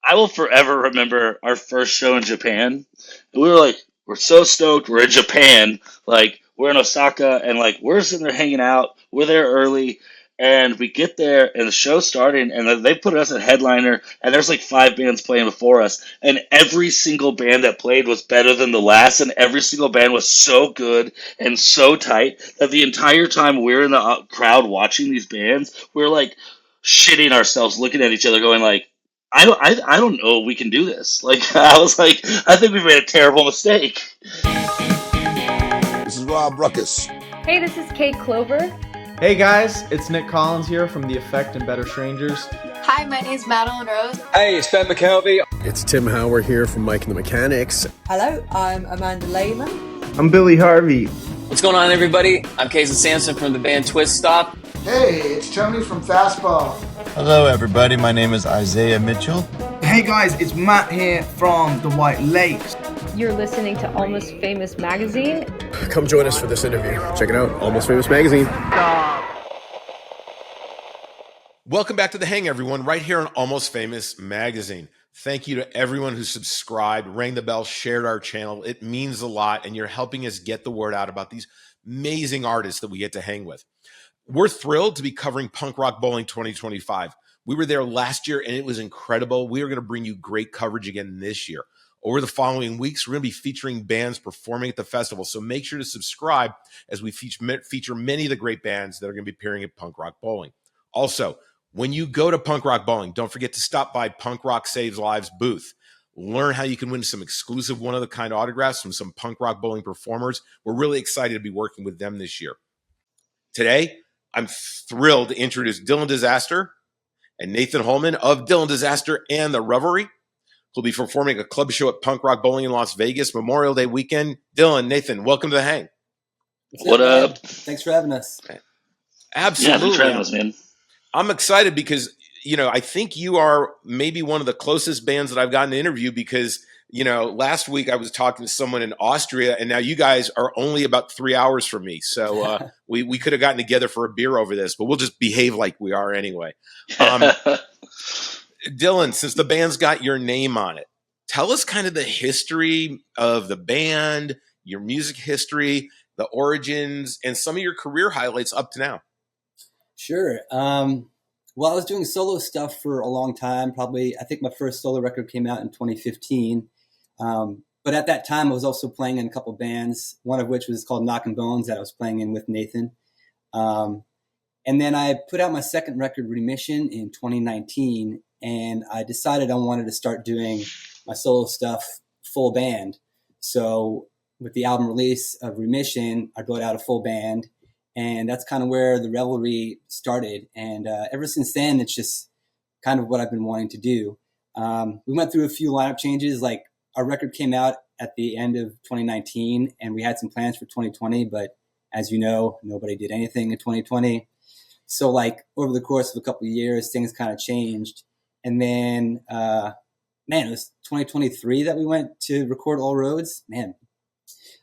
I will forever remember our first show in Japan. And we were like, we're so stoked. We're in Japan. Like, we're in Osaka, and like, we're sitting there hanging out. We're there early, and we get there, and the show's starting, and they put us at headliner, and there's like five bands playing before us, and every single band that played was better than the last, and every single band was so good and so tight that the entire time we're in the crowd watching these bands, we're like shitting ourselves, looking at each other, going like, I don't know if we can do this. Like I was like, I think we've made a terrible mistake. This is Rob Ruckus. Hey, this is Kate Clover. Hey guys, it's Nick Collins here from The Effect and Better Strangers. Hi, my name's Madeline Rose. Hey, it's Ben McKelvey. It's Tim Howard here from Mike and the Mechanics. Hello, I'm Amanda Lehman. I'm Billy Harvey. What's going on, everybody? I'm Casey Sampson from the band Twist Stop. Hey, it's Tony from Fastball. Hello, everybody. My name is Isaiah Mitchell. Hey, guys, it's Matt here from the White Lakes. You're listening to Almost Famous Magazine. Come join us for this interview. Check it out, Almost Famous Magazine. Welcome back to The Hang, everyone, right here on Almost Famous Magazine. Thank you to everyone who subscribed, rang the bell, shared our channel. It means a lot, and you're helping us get the word out about these amazing artists that we get to hang with. We're thrilled to be covering Punk Rock Bowling 2025. We were there last year, and it was incredible. We are going to bring you great coverage again this year. Over the following weeks, we're going to be featuring bands performing at the festival, so make sure to subscribe as we feature many of the great bands that are going to be appearing at Punk Rock Bowling. Also, when you go to Punk Rock Bowling, don't forget to stop by Punk Rock Saves Lives booth. Learn how you can win some exclusive one-of-a-kind autographs from some Punk Rock Bowling performers. We're really excited to be working with them this year. Today, I'm thrilled to introduce Dylan Disaster and Nathan Holman of Dylan Disaster and The Revelry, who'll be performing a club show at Punk Rock Bowling in Las Vegas Memorial Day weekend. Dylan, Nathan, welcome to The Hang. What up? Thanks for having us. Absolutely. Yeah, thanks for having us, man. I'm excited because, I think you are maybe one of the closest bands that I've gotten to interview because, last week I was talking to someone in Austria, and now you guys are only about 3 hours from me. So we could have gotten together for a beer over this, but we'll just behave like we are anyway. Dylan, since the band's got your name on it, tell us kind of the history of the band, your music history, the origins, and some of your career highlights up to now. Sure. Well, I was doing solo stuff for a long time. Probably, I think my first solo record came out in 2015. But at that time, I was also playing in a couple bands, one of which was called Knockin' Bones that I was playing in with Nathan. And then I put out my second record, Remission, in 2019. And I decided I wanted to start doing my solo stuff full band. So with the album release of Remission, I brought out a full band. And that's kind of where the Revelry started. And ever since then, it's just kind of what I've been wanting to do. We went through a few lineup changes. Like our record came out at the end of 2019, and we had some plans for 2020. But as you know, nobody did anything in 2020. So like over the course of a couple of years, things kind of changed. And then, it was 2023 that we went to record All Roads.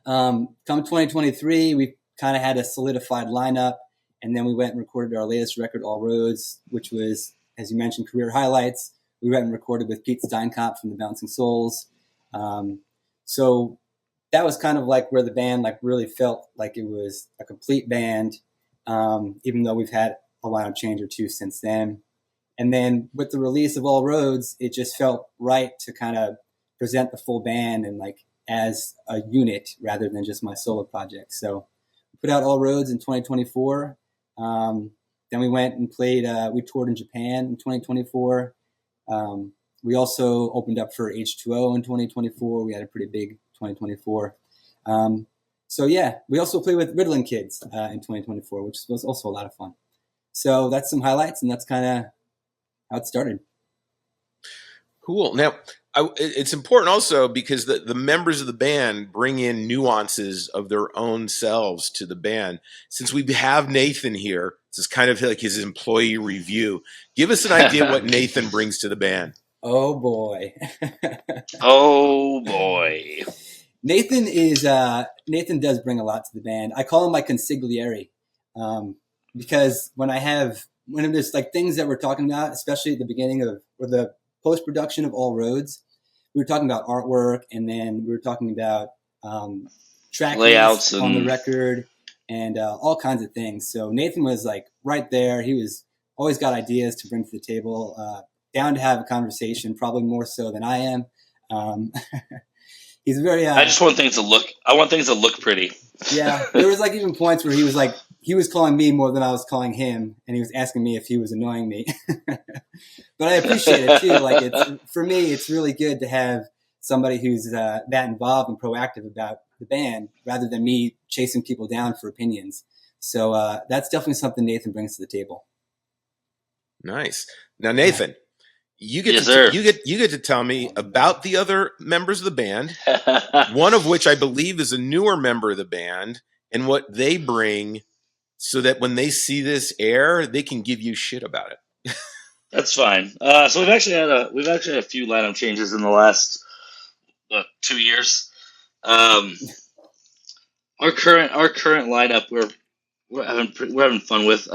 Come 2023, we kind of had a solidified lineup, and then we went and recorded our latest record, All Roads, which was, as you mentioned, career highlights. We went and recorded with Pete Steinkopf from the Bouncing Souls. So that was kind of like where the band like really felt like it was a complete band, even though we've had a lineup change or two since then. And then with the release of All Roads, it just felt right to kind of present the full band and like as a unit rather than just my solo project. So put out All Roads in 2024. Then we went and played, we toured in Japan in 2024. We also opened up for H2O in 2024. We had a pretty big 2024. So yeah, we also played with Ritalin Kids in 2024, which was also a lot of fun. So that's some highlights, and that's kind of how it started. Cool. Now, it's important also because the members of the band bring in nuances of their own selves to the band. Since we have Nathan here, this is kind of like his employee review. Give us an idea what Nathan brings to the band. Oh, boy. Oh, boy. Nathan does bring a lot to the band. I call him my consigliere because when there's like things that we're talking about, especially at the beginning of or the post-production of All Roads. We were talking about artwork, and then we were talking about track layouts on the record and all kinds of things. So Nathan was like right there. He was always got ideas to bring to the table, down to have a conversation, probably more so than I am. He's very. I just want things to look. I want things to look pretty. Yeah, there was like even points where he was calling me more than I was calling him, and he was asking me if he was annoying me. But I appreciate it too. Like for me, it's really good to have somebody who's that involved and proactive about the band, rather than me chasing people down for opinions. So that's definitely something Nathan brings to the table. Nice. Now, Nathan. You get to tell me about the other members of the band, one of which I believe is a newer member of the band, and what they bring, so that when they see this air, they can give you shit about it. That's fine. So we've actually had a few lineup changes in the last 2 years. Our current lineup we're having fun with.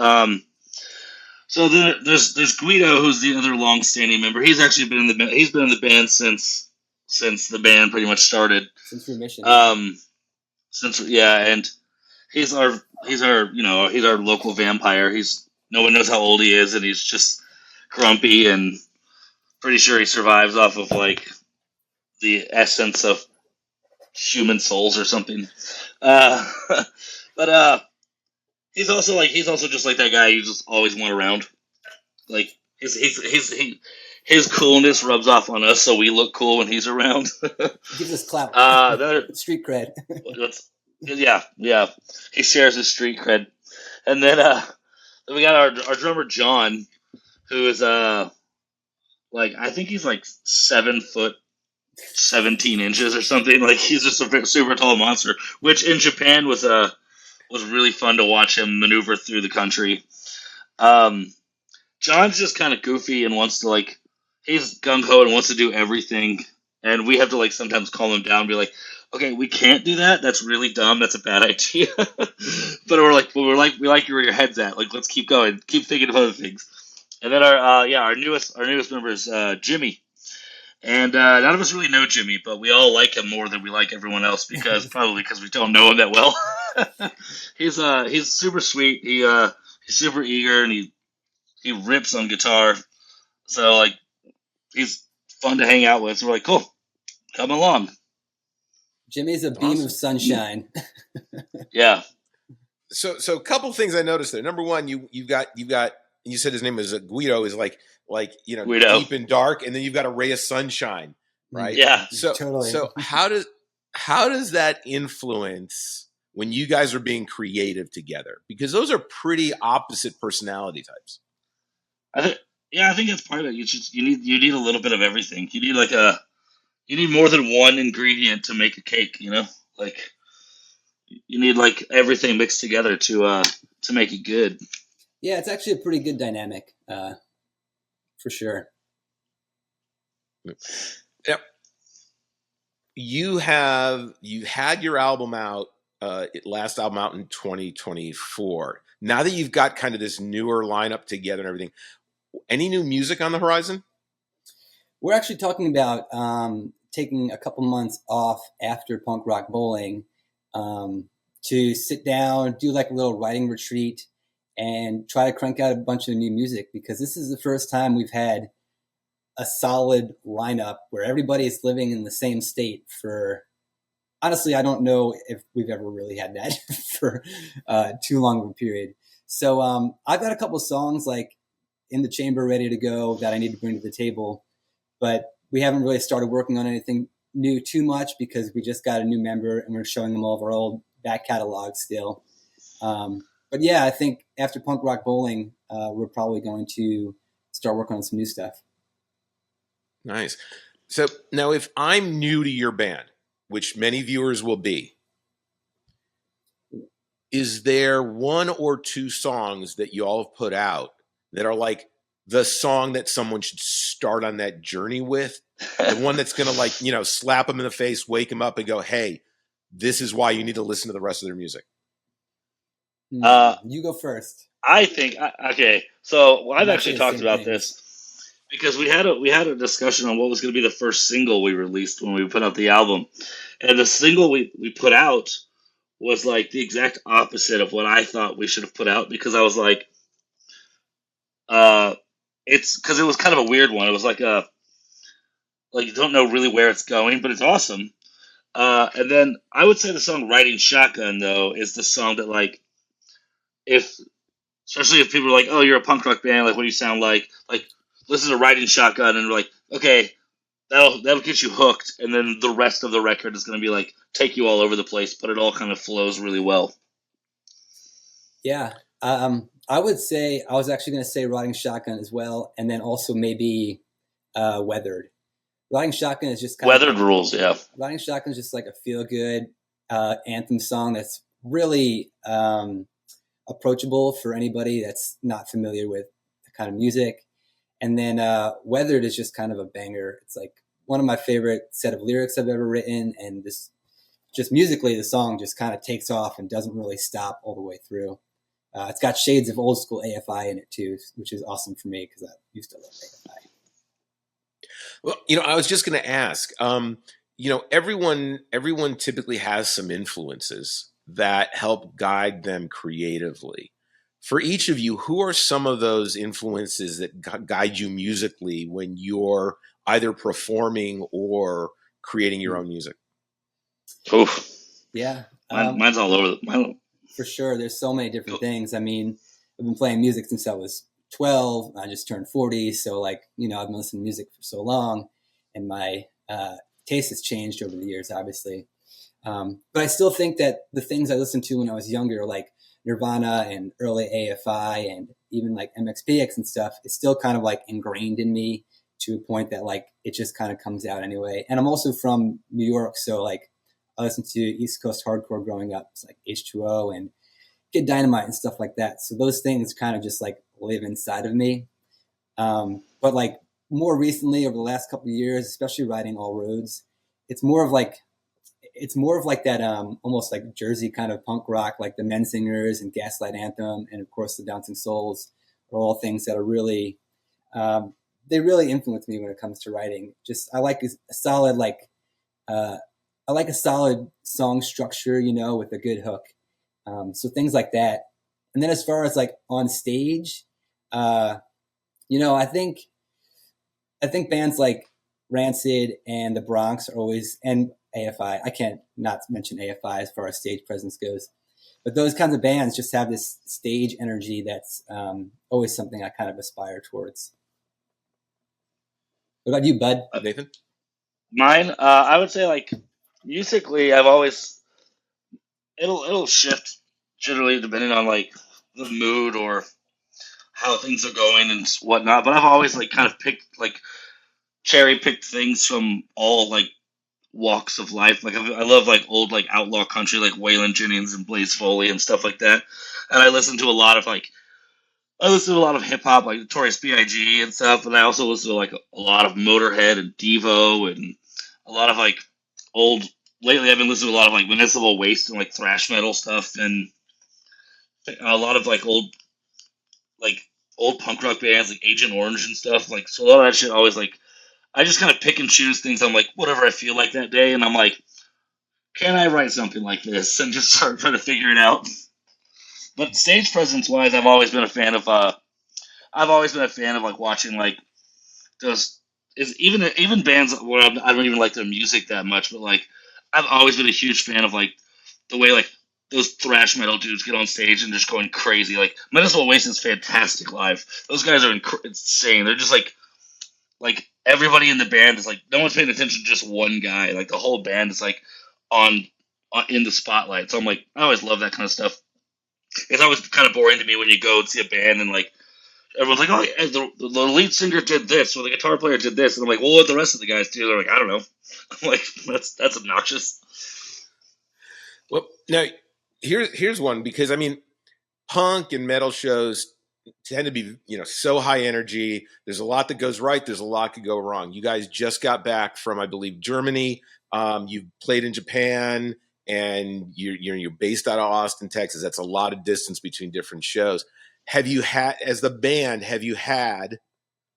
So there's Guido, who's the other long-standing member. He's actually been in the band since the band pretty much started. Since remission. And he's our local vampire. No one knows how old he is, and he's just grumpy, and pretty sure he survives off of like the essence of human souls or something. But he's also just like that guy you just always want around. Like his coolness rubs off on us, so we look cool when he's around. Gives us clout. Street cred. Yeah. He shares his street cred, and then we got our drummer John, who is I think he's like 7 foot 17 inches or something. Like he's just a super tall monster, which in Japan was really fun to watch him maneuver through the country. John's just kind of goofy and wants to he's gung-ho and wants to do everything. And we have to sometimes calm him down and be like, okay, we can't do that. That's really dumb. That's a bad idea. But we like where your head's at. Like, let's keep going. Keep thinking of other things. And then our newest member is Jimmy. And none of us really know Jimmy, but we all like him more than we like everyone else because we don't know him that well. He's super sweet. He's super eager and he rips on guitar. So he's fun to hang out with. So we're like, cool, come along. Jimmy's a beam of sunshine. Yeah. So a couple things I noticed there. Number one, you've got you said his name is Guido, is Guido. Deep and dark, and then you've got a ray of sunshine, right? Yeah. So totally. So how does that influence when you guys are being creative together? Because those are pretty opposite personality types. I think that's part of it. You need a little bit of everything. You need more than one ingredient to make a cake. You need everything mixed together to make it good. Yeah, it's actually a pretty good dynamic, for sure. Yep. You had your album out, last album out in 2024. Now that you've got kind of this newer lineup together and everything, any new music on the horizon? We're actually talking about taking a couple months off after Punk Rock Bowling to sit down, do a little writing retreat, and try to crank out a bunch of new music, because this is the first time we've had a solid lineup where everybody is living in the same state for, honestly, I don't know if we've ever really had that for too long of a period. So I've got a couple songs in the chamber ready to go that I need to bring to the table, but we haven't really started working on anything new too much because we just got a new member and we're showing them all of our old back catalog still. But yeah, I think after Punk Rock Bowling, we're probably going to start working on some new stuff. Nice. So now if I'm new to your band, which many viewers will be, is there one or two songs that you all have put out that are the song that someone should start on that journey with? The one that's going to slap them in the face, wake them up and go, hey, this is why you need to listen to the rest of their music. You go first. I think, okay, so I've actually talked about this. because we had a discussion on what was going to be the first single we released when we put out the album, and the single we put out was like the exact opposite of what I thought we should have put out because I was like, uh, it's because it was kind of a weird one. It was like a like you don't know really where it's going, but it's awesome. And then I would say the song "Riding Shotgun" though is the song that like if especially if people are like, "Oh, you're a punk rock band. Like, what do you sound like?" Like, listen to "Riding Shotgun" and we're like, "Okay, that'll get you hooked." And then the rest of the record is going to be like take you all over the place, but it all kind of flows really well. Yeah. I would say I was actually going to say Riding Shotgun as well, and then also maybe Weathered. Riding Shotgun is just kind Weathered of rules, yeah. Riding Shotgun is just like a feel good anthem song that's really approachable for anybody that's not familiar with the kind of music. And then Weathered is just kind of a banger. It's like one of my favorite set of lyrics I've ever written, and this just musically the song just kind of takes off and doesn't really stop all the way through. It's got shades of old school AFI in it too, which is awesome for me because I used to love AFI. Well, I was just going to ask. Everyone typically has some influences that help guide them creatively. For each of you, who are some of those influences that guide you musically when you're either performing or creating your own music? Oof. Yeah. Mine's all over the For sure. There's so many different things. I mean, I've been playing music since I was 12. I just turned 40. So I've been listening to music for so long, and my taste has changed over the years, obviously. But I still think that the things I listened to when I was younger, like Nirvana and early AFI and even like MXPX and stuff, is still kind of like ingrained in me to a point that like it just kind of comes out anyway. And I'm also from New York, so like I listened to East Coast hardcore growing up. It's like H2O and Get Dynamite and stuff like that. So those things kind of just like live inside of me. But like more recently, over the last couple of years, especially writing All Roads, it's more of like that almost like Jersey kind of punk rock, like the Men Singers and Gaslight Anthem, and of course the Bouncing Souls are all things that are really they really influence me when it comes to writing. Just I like a solid song structure, with a good hook. So things like that. And then as far as like on stage, I think bands like Rancid and the Bronx are always, and AFI. I can't not mention AFI as far as stage presence goes. But those kinds of bands just have this stage energy that's always something I kind of aspire towards. What about you, Bud? Nathan? Mine, I would say like musically, I've always it'll shift generally depending on like the mood or how things are going and whatnot. But I've always like kind of cherry picked things from all like walks of life. Like I love like old like outlaw country like Waylon Jennings and Blaze Foley and stuff like that. And I listen to a lot of hip hop like Notorious B.I.G. and stuff. And I also listen to like a lot of Motorhead and Devo and a lot of like old. Lately, I've been listening to a lot of like Municipal Waste and like thrash metal stuff and a lot of like old punk rock bands like Agent Orange and stuff. Like so, a lot of that shit always like I just kind of pick and choose things. I'm like whatever I feel like that day, and I'm like, can I write something like this? And just start trying to figure it out. But stage presence wise, I've always been a fan of like watching like those is even bands where I don't even like their music that much, but like I've always been a huge fan of like the way like those thrash metal dudes get on stage and just going crazy. Like Municipal Waste is fantastic live. Those guys are insane. They're just like everybody in the band is like no one's paying attention to just one guy. Like the whole band is like on in the spotlight. So I'm like I always love that kind of stuff. It's always kind of boring to me when you go and see a band and like everyone's like, oh, yeah, the lead singer did this or the guitar player did this, and I'm like, well, what the rest of the guys do? They're like, I don't know. I'm like, that's obnoxious. Well, now here's one because I mean, punk and metal shows tend to be so high energy. There's a lot that goes right. There's a lot that could go wrong. You guys just got back from, I believe, Germany. You've played in Japan, and you're based out of Austin, Texas. That's a lot of distance between different shows. As the band, have you had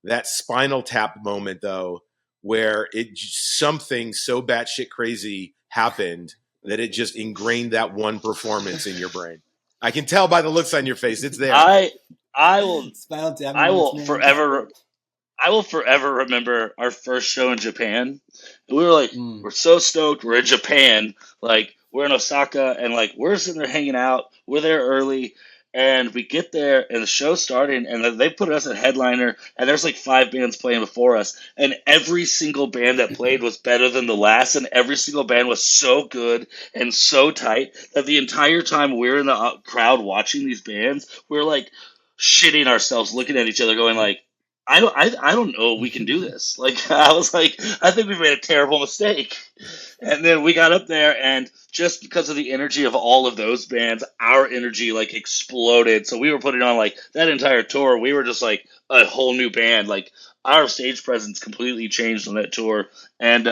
that Spinal Tap moment though, where something so batshit crazy happened that it just ingrained that one performance in your brain? I can tell by the looks on your face; it's there. I will Spinal Tap I moments, will man. forever remember our first show in Japan. And we were like, we're so stoked. We're in Japan. Like, we're in Osaka, and like, we're sitting there hanging out. We're there early, and we get there, and the show's starting, and they put us a headliner, and there's like 5 bands playing before us, and every single band that played was better than the last, and every single band was so good and so tight that the entire time we were in the crowd watching these bands, we were like shitting ourselves, looking at each other, going like, I don't know if we can do this. Like, I was like, I think we made a terrible mistake. And then we got up there, and just because of the energy of all of those bands, our energy like exploded. So we were putting on like that entire tour. We were just like a whole new band. Like, our stage presence completely changed on that tour, and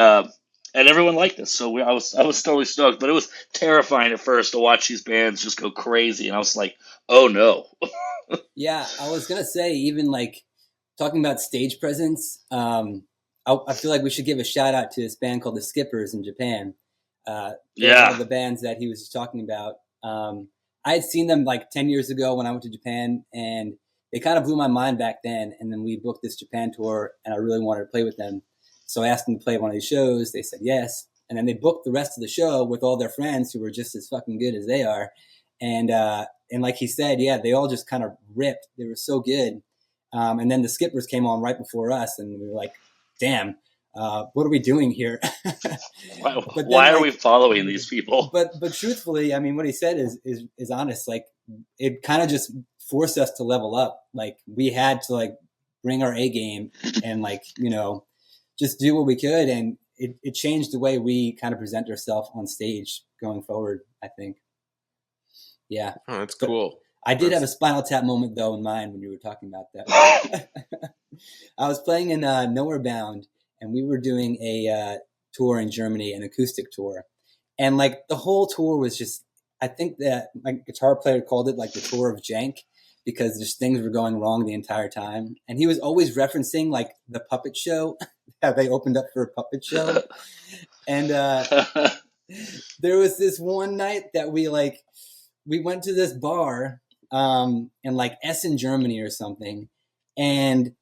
everyone liked us. So I was totally stoked. But it was terrifying at first to watch these bands just go crazy, and I was like, oh no. Yeah, I was gonna say, even like talking about stage presence, I feel like we should give a shout out to this band called the Skippers in Japan. They're one of the bands that he was just talking about. I had seen them like 10 years ago when I went to Japan, and they kind of blew my mind back then. And then we booked this Japan tour, and I really wanted to play with them. So I asked them to play one of these shows. They said yes. And then they booked the rest of the show with all their friends who were just as fucking good as they are. And like he said, yeah, they all just kind of ripped. They were so good. And then the Skippers came on right before us, and we were like, damn, what are we doing here? Why are we following these people? But truthfully, I mean, what he said is honest. Like, it kind of just forced us to level up. Like, we had to like bring our A game and like, just do what we could. And it changed the way we kind of present ourselves on stage going forward, I think. Yeah. Oh, that's cool. I did have a Spinal Tap moment, though, in mind when you were talking about that. I was playing in Nowhere Bound, and we were doing a tour in Germany, an acoustic tour. And, like, the whole tour was just, I think that my guitar player called it, like, the tour of jank, because just things were going wrong the entire time. And he was always referencing, like, the puppet show, how they opened up for a puppet show. And there was this one night that we went to this bar in like Essen, Germany or something. And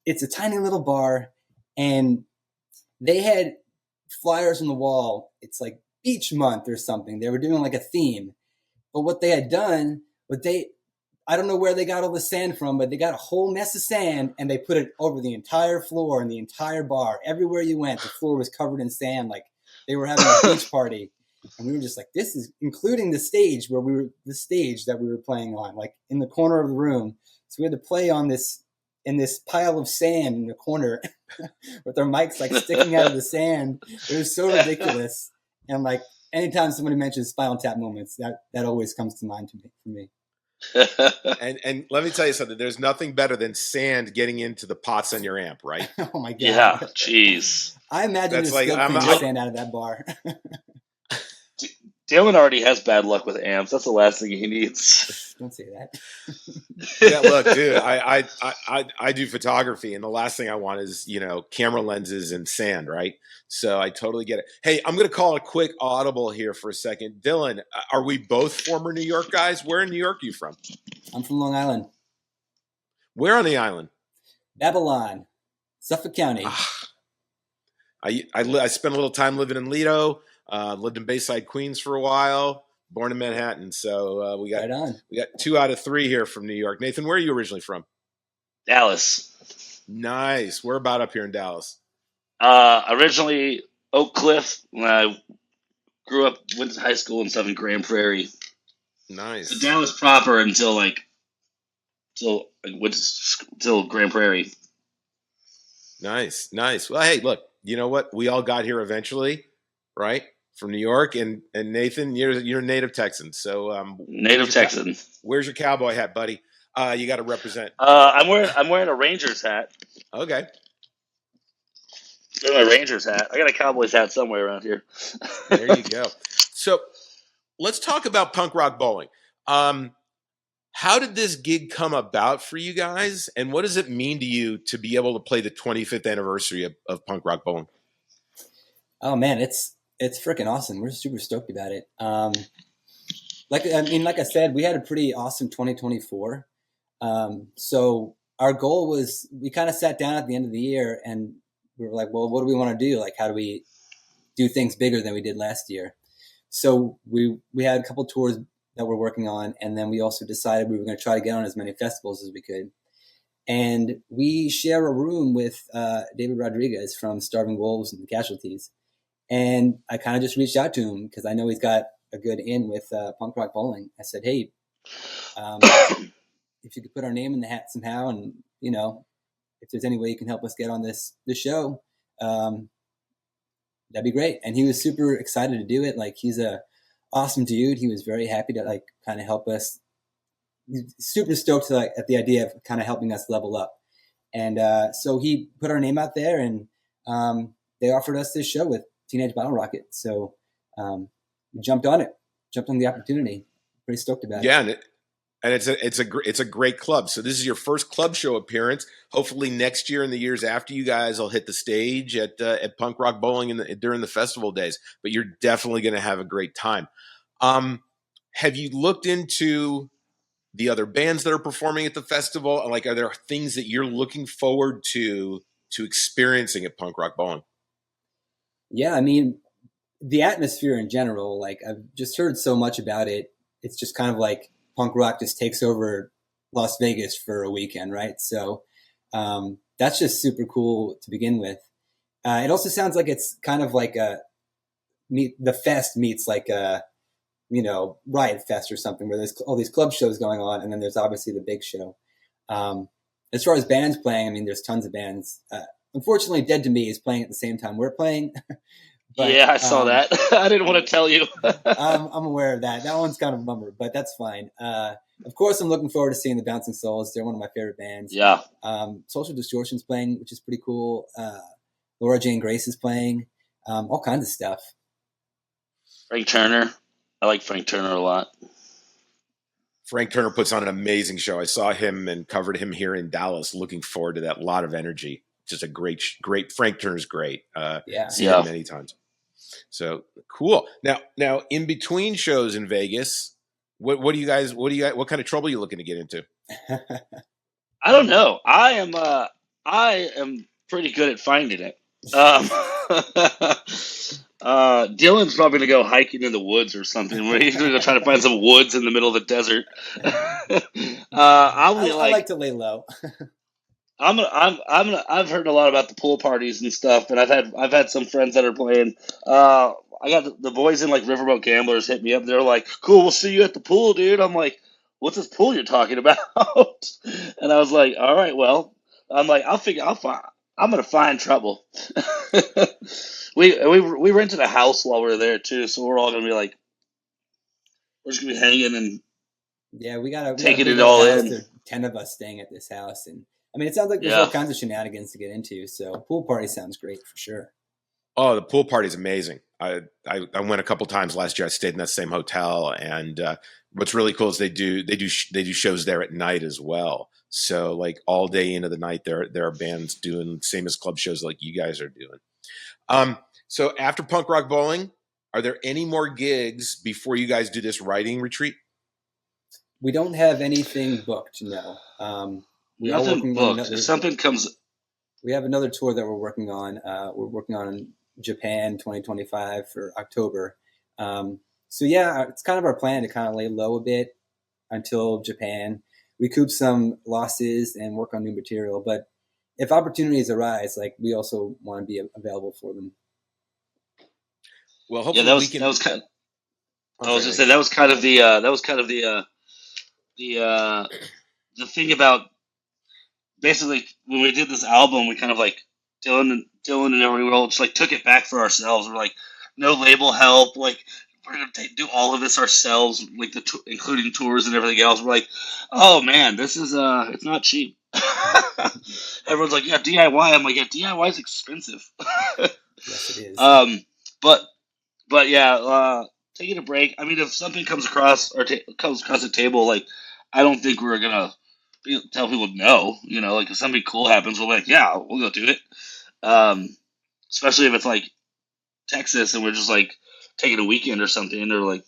it's a tiny little bar, and they had flyers on the wall. It's like beach month or something. They were doing like a theme. But what they had done was I don't know where they got all the sand from, but they got a whole mess of sand, and they put it over the entire floor and the entire bar. Everywhere you went, the floor was covered in sand. Like they were having a beach party. And we were just like, this is including the stage that we were playing on, like in the corner of the room. So we had to play on this pile of sand in the corner with our mics like sticking out of the sand. It was so ridiculous. And like anytime somebody mentions Spinal Tap moments, that always comes to mind for me. and let me tell you something. There's nothing better than sand getting into the pots on your amp, right? Oh my god! Yeah, jeez. I imagine there's like, still sand out of that bar. Dylan already has bad luck with amps. That's the last thing he needs. Don't say that. Yeah, look, dude, I do photography, and the last thing I want is, camera lenses and sand, right? So I totally get it. Hey, I'm going to call a quick audible here for a second. Dylan, are we both former New York guys? Where in New York are you from? I'm from Long Island. Where on the island? Babylon, Suffolk County. I spent a little time living in Lido. Lived in Bayside, Queens for a while. Born in Manhattan, so we got 2 out of 3 here from New York. Nathan, where are you originally from? Dallas. Nice. We're about up here in Dallas. Originally Oak Cliff. When I went to high school in Southern Grand Prairie. Nice. So Dallas proper until Grand Prairie. Nice. Well, hey, look. You know what? We all got here eventually, right? From New York, and Nathan, you're a native Texan, so native Texan. Where's your cowboy hat, buddy? You got to represent. I'm wearing a Rangers hat. Okay. My Rangers hat. I got a Cowboys hat somewhere around here. There you go. So let's talk about punk rock bowling. How How did this gig come about for you guys, and what does it mean to you to be able to play the 25th anniversary of Punk Rock Bowling? Oh man, it's freaking awesome. We're super stoked about it. Like I said, we had a pretty awesome 2024. So our goal was, we kind of sat down at the end of the year and we were like, well, what do we want to do? Like, how do we do things bigger than we did last year? So we had a couple tours that we're working on, and then we also decided we were going to try to get on as many festivals as we could. And we share a room with David Rodriguez from Starving Wolves and the Casualties. And I kind of just reached out to him because I know he's got a good in with Punk Rock Bowling. I said, hey, if you could put our name in the hat somehow, and if there's any way you can help us get on this show, that'd be great. And he was super excited to do it. Like, he's a awesome dude. He was very happy to like kind of help us. He's super stoked at the idea of kind of helping us level up. And so he put our name out there, and they offered us this show with Teenage Bottle Rocket. So we jumped on the opportunity. Pretty stoked about it. Yeah, and it's a great club. So this is your first club show appearance. Hopefully next year and the years after, you guys will hit the stage at Punk Rock Bowling during the festival days. But you're definitely going to have a great time. Have you looked into the other bands that are performing at the festival? Like, are there things that you're looking forward to experiencing at Punk Rock Bowling? Yeah, I mean, the atmosphere in general, like, I've just heard so much about it. It's just kind of like punk rock just takes over Las Vegas for a weekend, right? So that's just super cool to begin with. It also sounds like it's kind of like the fest meets like a, Riot Fest or something, where there's all these club shows going on, and then there's obviously the big show. As far as bands playing, I mean, there's tons of bands. Unfortunately, Dead to Me is playing at the same time we're playing. But, yeah, I saw that. I didn't want to tell you. I'm aware of that. That one's kind of a bummer, but that's fine. Of course, I'm looking forward to seeing the Bouncing Souls. They're one of my favorite bands. Yeah. Social Distortion's playing, which is pretty cool. Laura Jane Grace is playing. All kinds of stuff. Frank Turner. I like Frank Turner a lot. Frank Turner puts on an amazing show. I saw him and covered him here in Dallas. Looking forward to that. A lot of energy. Just a great. Frank Turner's great. Seen him many times. So cool. Now, in between shows in Vegas, what kind of trouble are you looking to get into? I don't know. I am pretty good at finding it. Dylan's probably gonna go hiking in the woods or something. He's gonna go try to find some woods in the middle of the desert. I like to lay low. I've heard a lot about the pool parties and stuff, and I've had some friends that are playing. I got the boys in like Riverboat Gamblers hit me up. They're like, "Cool, we'll see you at the pool, dude." I'm like, "What's this pool you're talking about?" And I was like, "All right, well," I'm like, I'm gonna find trouble." we rented a house while we were there too, so we're all gonna be like, we're just gonna be hanging and we gotta taking it all in. There's 10 of us staying at this house, and I mean, it sounds like there's all kinds of shenanigans to get into. So pool party sounds great for sure. Oh, the pool party is amazing. I went a couple times last year. I stayed in that same hotel, and what's really cool is they do shows there at night as well. So like all day into the night, there are bands doing same as club shows like you guys are doing. So after Punk Rock Bowling, are there any more gigs before you guys do this writing retreat? We don't have anything booked. No. We are Nothing booked. If something comes, we have another tour that we're working on. We're working on Japan 2025 for October. So yeah, it's kind of our plan to kind of lay low a bit until Japan, recoup some losses and work on new material. But if opportunities arise, like, we also want to be available for them. Well, hopefully that was kind of, I was just saying that was kind of the thing about, basically, when we did this album, we kind of like Dylan and everyone all just like took it back for ourselves. We're like, no label help. Like, we're gonna do all of this ourselves, like including tours and everything else. We're like, oh man, this is it's not cheap. Everyone's like, yeah, DIY. I'm like, yeah, DIY is expensive. Yes, it is. But yeah, taking a break. I mean, if something comes across the table, like, I don't think we're gonna tell people no. You know, like if something cool happens, we'll be like, yeah, we'll go do it. Um, Especially if it's like Texas and we're just like taking a weekend or something, or like.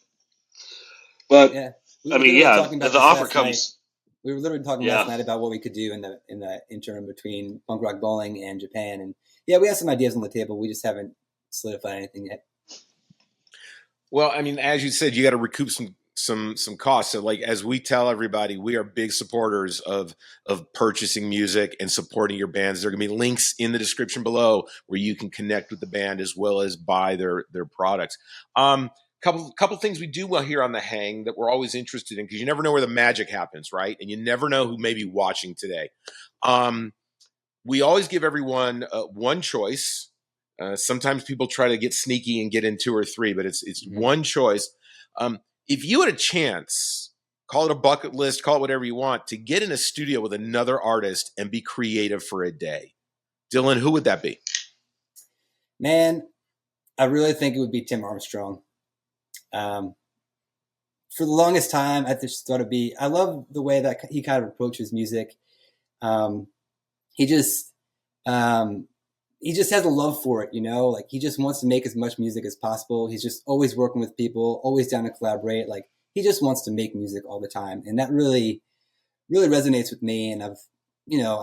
But Yeah, we I were mean, literally yeah, talking if about the this offer last night. comes, We were literally talking yeah, last night about what we could do in the interim between punk rock bowling and Japan, and yeah, we have some ideas on the table. We just haven't solidified anything yet. Well, I mean, as you said, you got to recoup some costs. So, like as we tell everybody, we are big supporters of purchasing music and supporting your bands. There are going to be links in the description below where you can connect with the band as well as buy their products. Couple things we do well here on the Hang that we're always interested in, because you never know where the magic happens, right? And you never know who may be watching today. We always give everyone one choice. Sometimes people try to get sneaky and get in 2 or 3, but it's one choice. If you had a chance, call it a bucket list, call it whatever you want, to get in a studio with another artist and be creative for a day, Dylan, who would that be? Man, I really think it would be Tim Armstrong. For the longest time, I just thought it'd be. I love the way that he kind of approaches music. He just has a love for it, you know. Like he just wants to make as much music as possible. He's just always working with people, always down to collaborate. Like he just wants to make music all the time, and that really, really resonates with me. And I've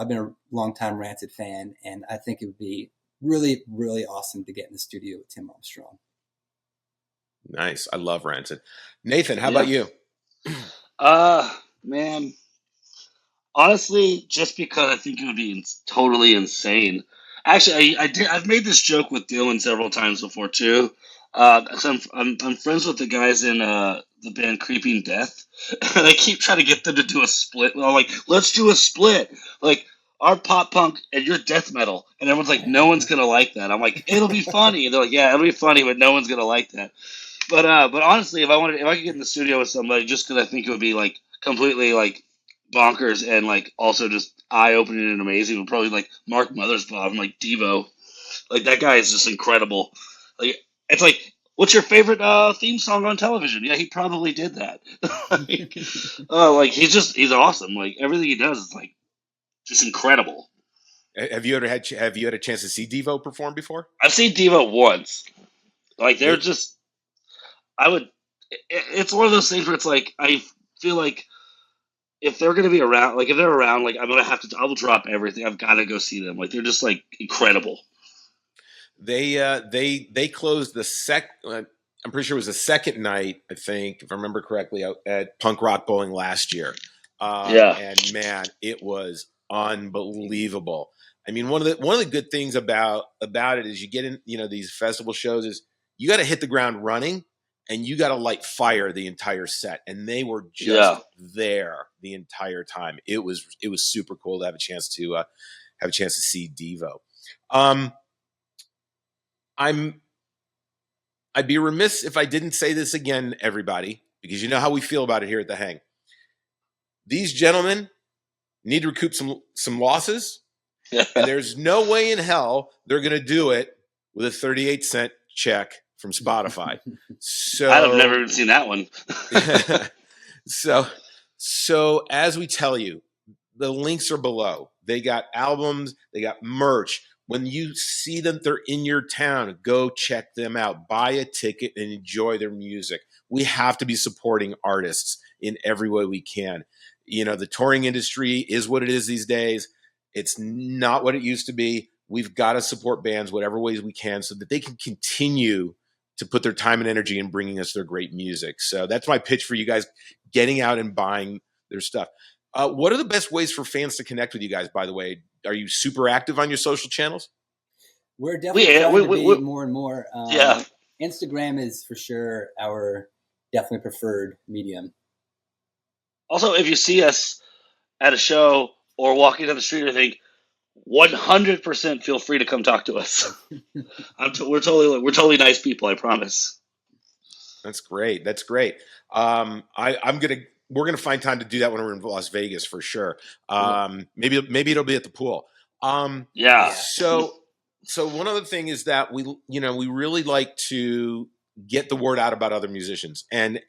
been a long time Rancid fan, and I think it would be really, really awesome to get in the studio with Tim Armstrong. Nice. I love Rancid. Nathan, how about you? Man, honestly, just because I think it would be totally insane. Actually, I've made this joke with Dylan several times before too. So I'm friends with the guys in the band Creeping Death, and I keep trying to get them to do a split. I'm like, let's do a split. Like our pop punk and your death metal, and everyone's like, no one's gonna like that. I'm like, it'll be funny. And they're like, yeah, it'll be funny, but no one's gonna like that. But honestly, if I could get in the studio with somebody, just because I think it would be like completely like bonkers and like also just eye opening and amazing, would probably like Mark Mothersbaugh, like Devo. Like that guy is just incredible. Like it's like, what's your favorite theme song on television? Yeah, he probably did that. Like he's awesome. Like everything he does is like just incredible. Have you had a chance to see Devo perform before? I've seen Devo once. Like they're just. It's one of those things where it's like, I feel like if they're going to be around, like if they're around, like I will drop everything. I've got to go see them. Like they're just like incredible. They closed I'm pretty sure it was the second night, I think, if I remember correctly, at Punk Rock Bowling last year. And man, it was unbelievable. I mean, one of the good things about it is you get in, these festival shows is you got to hit the ground running. And you got to light fire the entire set, and they were just there the entire time. It was super cool to have a chance to see Devo. I'd be remiss if I didn't say this again, everybody, because you know how we feel about it here at the Hang. These gentlemen need to recoup some losses, and there's no way in hell they're going to do it with a 38-cent check from Spotify. So I've never even seen that one. So as we tell you, the links are below. They got albums, they got merch. When you see them, they're in your town, go check them out. Buy a ticket and enjoy their music. We have to be supporting artists in every way we can. The touring industry is what it is these days. It's not what it used to be. We've got to support bands whatever ways we can so that they can continue to put their time and energy in bringing us their great music. So that's my pitch for you guys, getting out and buying their stuff. What are the best ways for fans to connect with you guys, by the way? Are you super active on your social channels? We're definitely trying to be more and more. Instagram is for sure our definitely preferred medium. Also, if you see us at a show or walking down the street or think, 100% feel free to come talk to us. We're totally nice people, I promise. That's great. We're gonna find time to do that when we're in Las Vegas for sure. Maybe it'll be at the pool. So one other thing is that we really like to get the word out about other musicians, and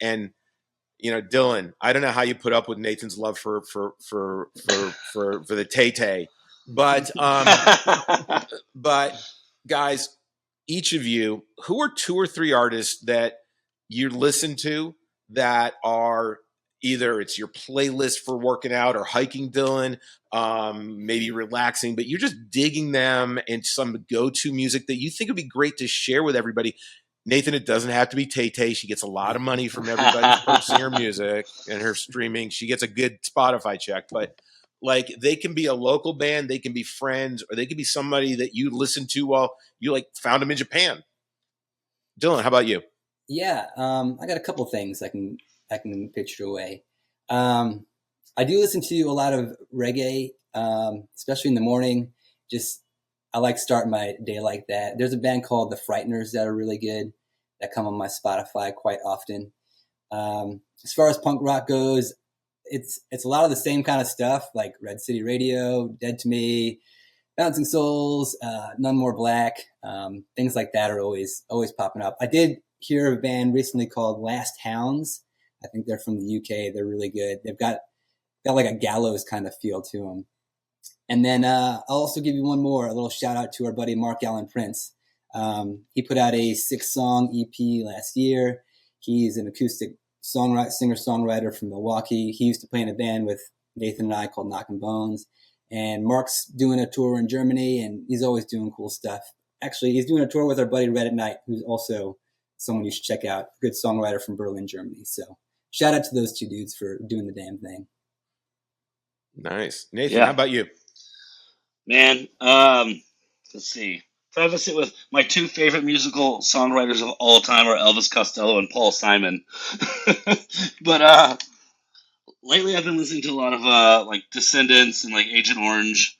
Dylan, I don't know how you put up with Nathan's love for the Tay-Tay, but guys, each of you, who are 2 or 3 artists that you listen to that are either it's your playlist for working out or hiking, Dylan, maybe relaxing, but you're just digging them and some go-to music that you think would be great to share with everybody. Nathan, it doesn't have to be Tay-Tay. She gets a lot of money from everybody who's purchasing her music and her streaming. She gets a good Spotify check, but like they can be a local band, they can be friends, or they can be somebody that you listen to while you like found them in Japan. Dylan, how about you? Yeah, I got a couple things I can picture away. I do listen to a lot of reggae, especially in the morning. Just I like starting my day like that. There's a band called The Frighteners that are really good that come on my Spotify quite often. As far as punk rock goes, it's a lot of the same kind of stuff like Red City Radio, Dead to Me, Bouncing Souls, None More Black. Things like that are always popping up. I did hear of a band recently called Last Hounds. I think they're from the UK. They're really good. They've got like a gallows kind of feel to them. And then I'll also give you one more, a little shout out to our buddy Mark Allen Prince. He put out a 6-song EP last year. He's an acoustic singer-songwriter from Milwaukee. He used to play in a band with Nathan and I called Knockin' Bones. And Mark's doing a tour in Germany, and he's always doing cool stuff. Actually, he's doing a tour with our buddy Red at Night, who's also someone you should check out. Good songwriter from Berlin, Germany. So shout out to those 2 dudes for doing the damn thing. Nice. Nathan, how about you? Man, let's see. Preface it with my 2 favorite musical songwriters of all time are Elvis Costello and Paul Simon. But lately I've been listening to a lot of like Descendants and like Agent Orange.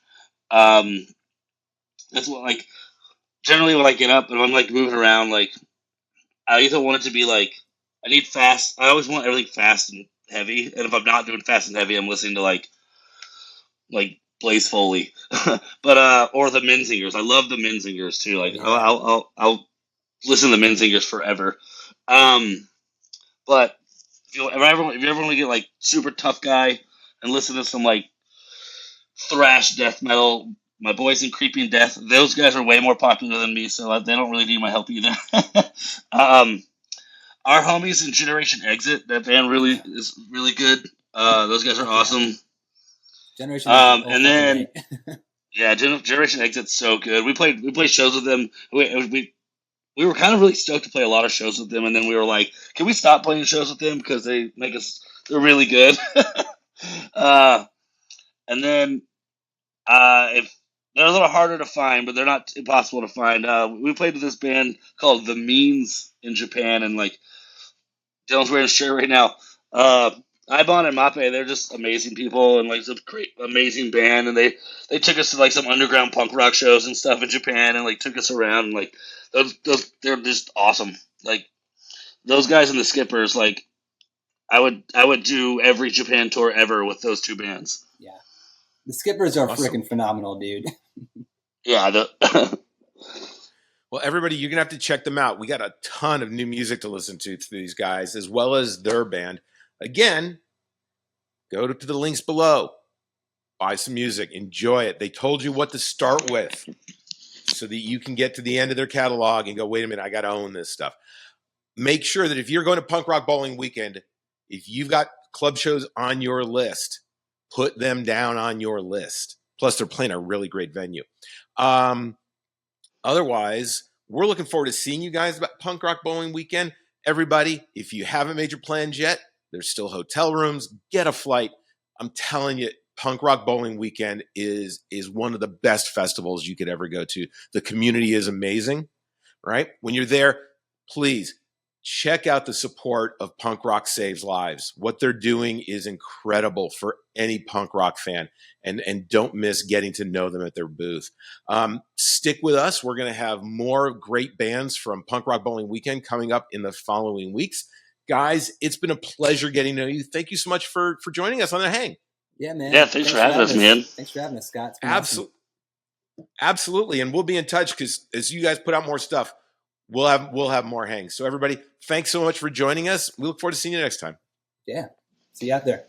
That's what like generally when I get up and I'm like moving around, like I either want it to be like I always want everything fast and heavy, and if I'm not doing fast and heavy, I'm listening to like Blaze Foley, but or the Menzingers. I love the Menzingers too. Like I'll listen to the Menzingers forever. But if you ever want to get like super tough guy and listen to some like thrash death metal, my boys in Creeping Death, those guys are way more popular than me, so they don't really need my help either. Our homies in Generation Exit, that band really is really good. Those guys are awesome. Generation and then yeah, Generation Exit's so good. We played shows with them. We were kind of really stoked to play a lot of shows with them, and then we were like, can we stop playing shows with them because they're really good. And then if they're a little harder to find, but they're not impossible to find. We played with this band called The Means in Japan, and like Dylan's wearing a shirt right now. Ibon and Mape, they're just amazing people and like some great, amazing band. And they took us to like some underground punk rock shows and stuff in Japan, and like took us around. And like those they're just awesome. Like those guys and the Skippers, like I would do every Japan tour ever with those 2 bands. Yeah, the Skippers are freaking phenomenal, dude. Yeah. Well, everybody, you're gonna have to check them out. We got a ton of new music to listen to these guys, as well as their band. Again, go to the links below. Buy some music. Enjoy it. They told you what to start with so that you can get to the end of their catalog and go, wait a minute, I got to own this stuff. Make sure that if you're going to Punk Rock Bowling Weekend, if you've got club shows on your list, put them down on your list. Plus, they're playing a really great venue. Otherwise, we're looking forward to seeing you guys at Punk Rock Bowling Weekend. Everybody, if you haven't made your plans yet, there's still hotel rooms. Get a flight. I'm telling you, Punk Rock Bowling Weekend is one of the best festivals you could ever go to. The community is amazing, right? When you're there, please check out the support of Punk Rock Saves Lives. What they're doing is incredible for any punk rock fan, and don't miss getting to know them at their booth. Stick with us. We're going to have more great bands from Punk Rock Bowling Weekend coming up in the following weeks. Guys, it's been a pleasure getting to know you. Thank you so much for joining us on the hang. Yeah, man. Yeah, thanks for having us, man. Thanks for having us, Scott. Absolutely. And we'll be in touch because as you guys put out more stuff, we'll have more hangs. So everybody, thanks so much for joining us. We look forward to seeing you next time. Yeah. See you out there.